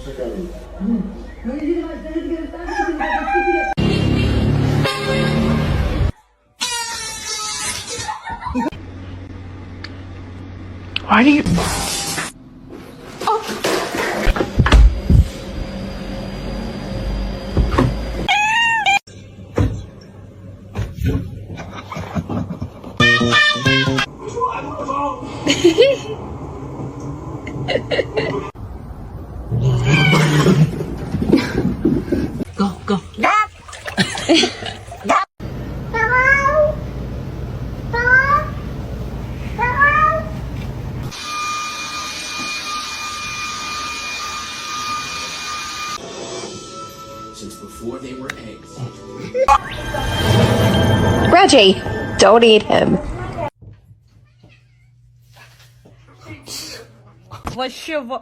Why do you... Go, go. Since before they were eggs. Reggie, don't eat him. Плащево.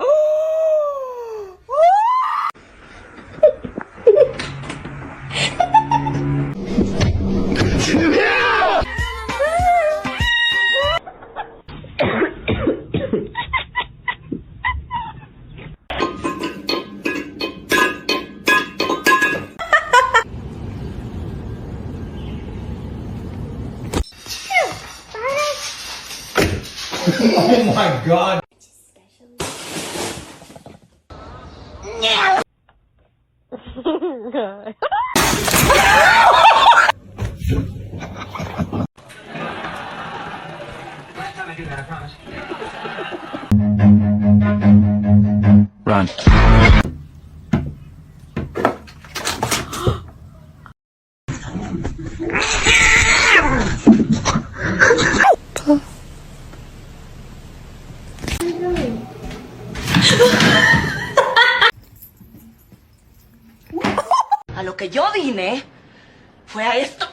Oh my god! Run. A lo que yo vine fue a esto.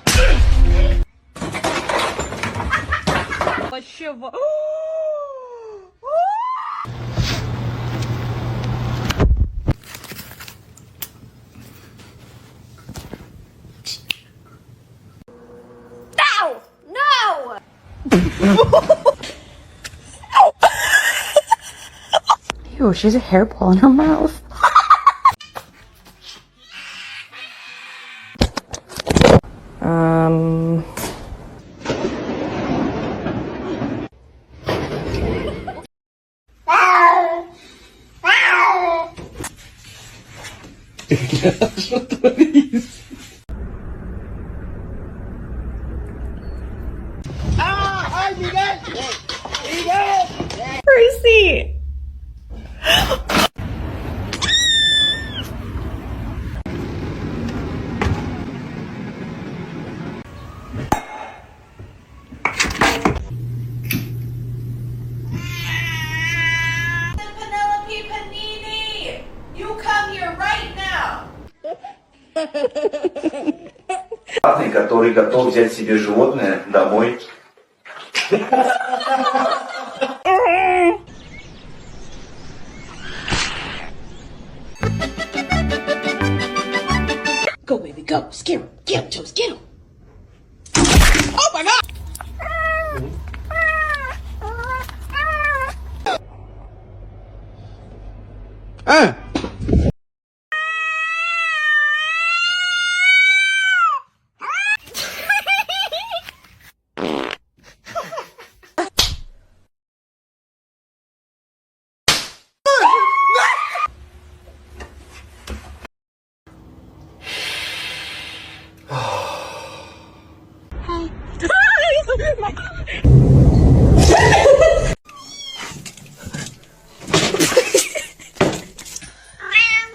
Плащево. No! Ew, she has a hairball in her mouth. Percy! Penelope Panini! You come here right now! Который готов взять себе животное домой. Go, baby, go. Scare him. Get him, Toast. Get him. Oh, my God!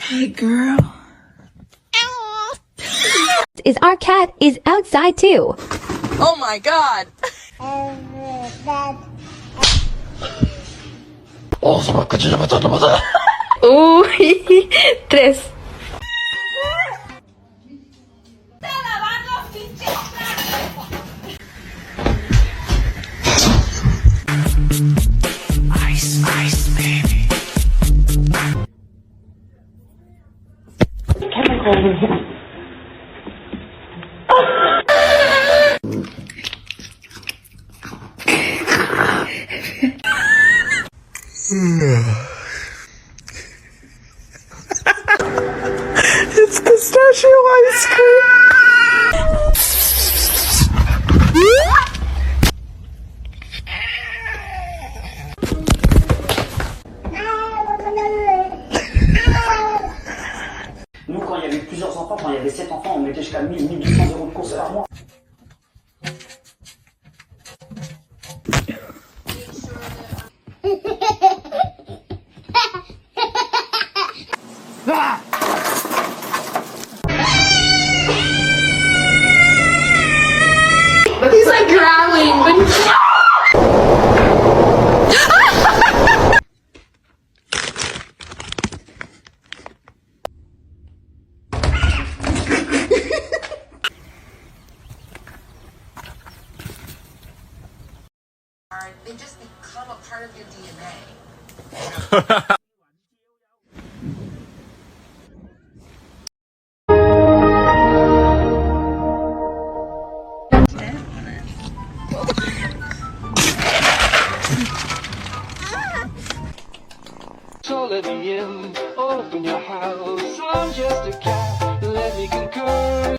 Hey, girl. Is our cat is outside too. Oh, my God! Tres. Ice, ice, baby. It's pistachio ice cream. Nous, quand il y avait plusieurs enfants, quand il y avait 7 enfants, on mettait jusqu'à 1200 euros de courses par mois. He's like growling, but they just become a part of your DNA. So let me in, open your house. I'm just a cat, let me concur.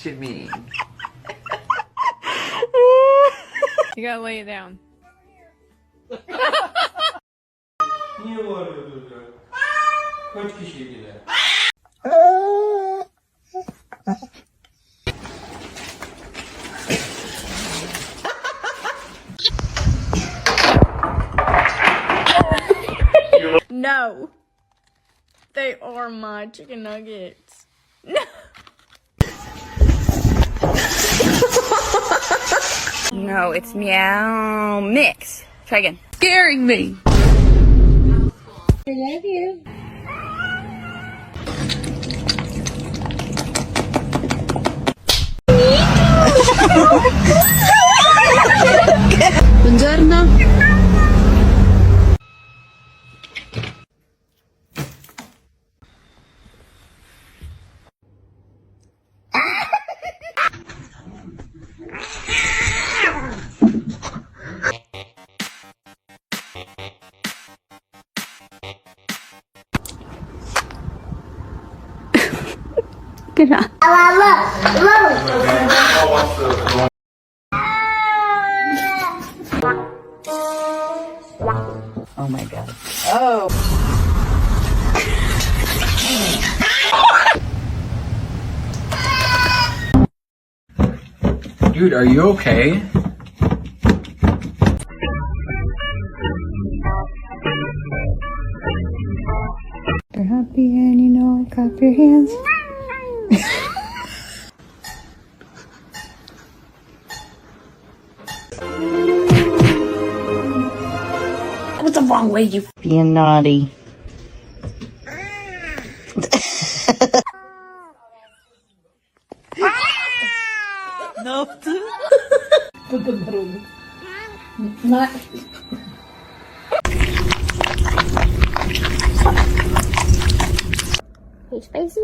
Shimmy. You gotta lay it down. Niye bağırıyordunuz ya? Kaç kişiydiler? No. They are my chicken nuggets. No. No, it's meow mix. Try again. Scaring me. I love you. buongiorno. Good job. Oh my god. Oh. Dude, are you okay? You're happy and you know, clap your hands. What's the wrong way, you being naughty? No. Not. Hey, spicy?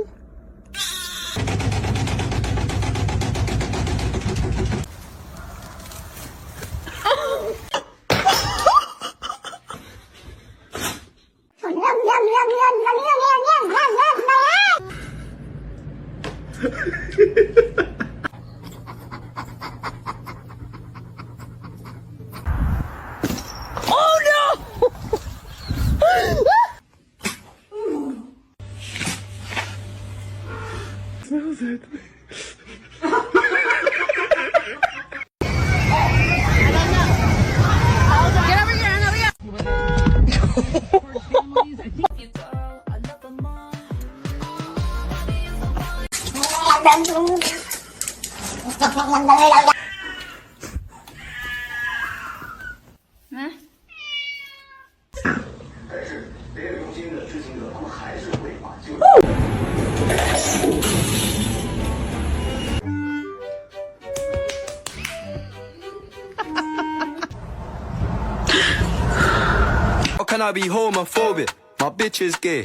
Man, I be homophobic. My bitch is gay.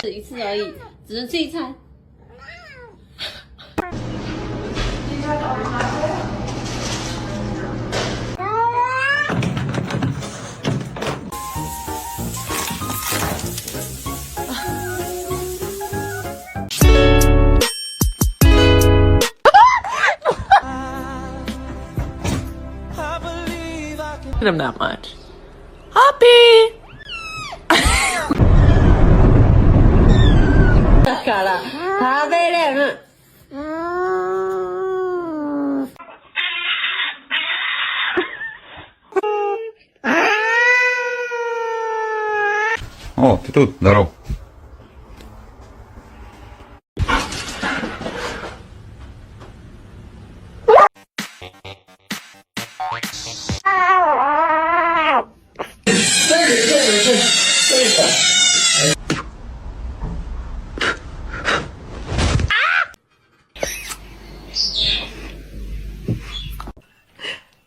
吃一次而已，只能吃一餐。Him that much. Happy. だから食べれる。Oh, ты тут, здоров.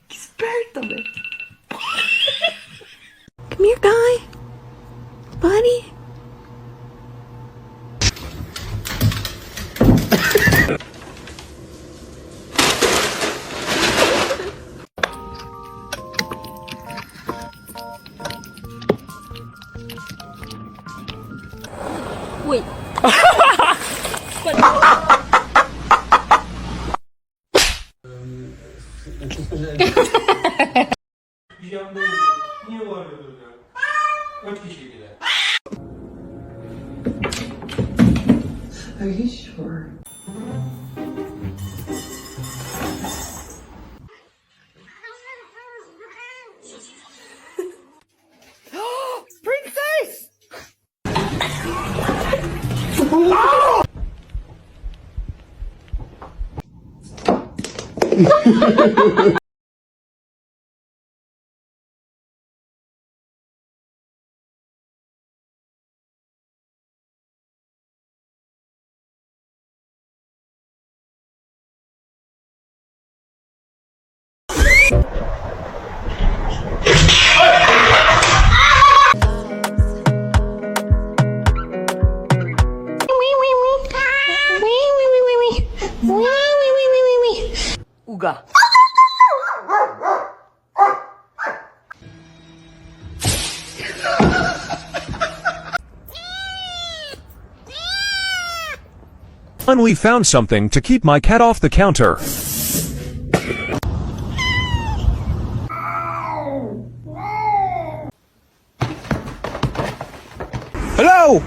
Esperto, man. Come here, guy. Buddy. Wait. Niye bağırıyorsunuz ya? Kaç kişiydiler? Are you sure? Princess! Uga. Finally found something to keep my cat off the counter. Hello?